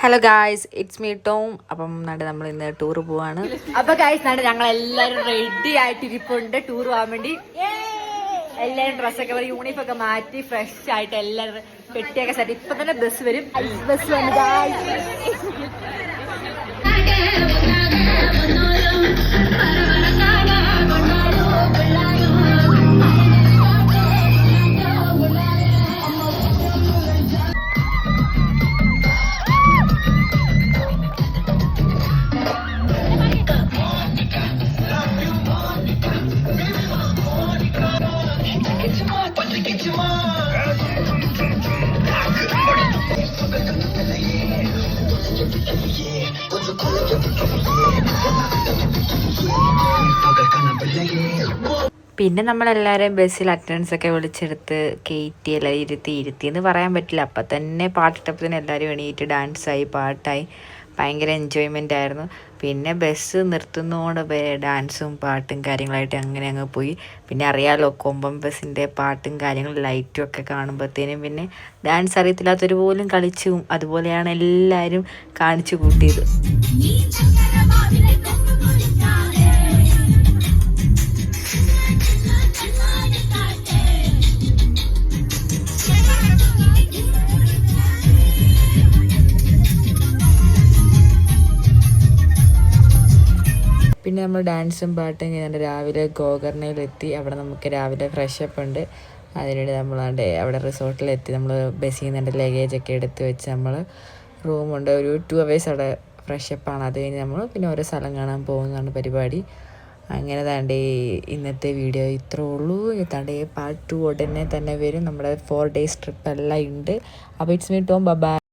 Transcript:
Hello guys, it's me Tom. അപ്പം നമ്മൾ ഇന്ന് ടൂർ പോവാണ്. അപ്പൊ ഗായ്സ് ഞങ്ങൾ എല്ലാരും റെഡി ആയിട്ടിരിപ്പുണ്ട് ടൂർ പോകാൻ വേണ്ടി. എല്ലാരും ഡ്രസ്സൊക്കെ യൂണിഫോം ഒക്കെ മാറ്റി ഫ്രഷ് ആയിട്ട് എല്ലാവരും പെട്ടിയൊക്കെ സെറ്റ്. ഇപ്പൊ തന്നെ ബസ് വരും. ബസ് വന്നു ഗായ്സ്. പിന്നെ നമ്മളെല്ലാവരെയും ബസ്സിൽ അറ്റൻഡൻസ് ഒക്കെ വിളിച്ചെടുത്ത് കയറ്റി എല്ലാം ഇരുത്തി എന്ന് പറയാൻ പറ്റില്ല. അപ്പം തന്നെ പാട്ടിട്ടപ്പോൾ തന്നെ എല്ലാവരും എണീറ്റ് ഡാൻസായി പാട്ടായി ഭയങ്കര എൻജോയ്മെൻ്റ് ആയിരുന്നു. പിന്നെ ബസ് നിർത്തുന്നതുകൊണ്ട് ഡാൻസും പാട്ടും കാര്യങ്ങളായിട്ട് അങ്ങനെ അങ്ങ് പോയി. പിന്നെ അറിയാമല്ലോ, കൊമ്പം ബസ്സിൻ്റെ പാട്ടും കാര്യങ്ങളും ലൈറ്റും ഒക്കെ കാണുമ്പോഴത്തേനും പിന്നെ ഡാൻസ് അറിയത്തില്ലാത്തൊരു പോലും കളിച്ചും അതുപോലെയാണ് എല്ലാവരും കാണിച്ചു കൂട്ടിയത്. പിന്നെ നമ്മൾ ഡാൻസും പാട്ടും കഴിഞ്ഞാൽ രാവിലെ ഗോകർണയിലെത്തി. അവിടെ നമുക്ക് രാവിലെ ഫ്രഷപ്പ് ഉണ്ട്. അതിനുവേണ്ടി നമ്മളാണ്ട് അവിടെ റിസോർട്ടിലെത്തി. നമ്മൾ ബസ്സിൽ നിന്ന് ലഗേജൊക്കെ എടുത്ത് വെച്ച് നമ്മൾ റൂമുണ്ട്. ഒരു 2 hours അവിടെ ഫ്രഷപ്പാണ്. അത് കഴിഞ്ഞ് നമ്മൾ പിന്നെ ഓരോ സ്ഥലം കാണാൻ പോകുന്നതാണ് പരിപാടി. അങ്ങനെ താണ്ടേ ഇന്നത്തെ വീഡിയോ ഇത്രേ ഉള്ളൂ. താണ്ടേ പാർട്ട് 2 ഉടനെ തന്നെ വരും. നമ്മുടെ 4 days ട്രിപ്പ് എല്ലാം ഉണ്ട്. അപ്പോൾ ഇറ്റ്സ് മീ ടോം. ബൈ.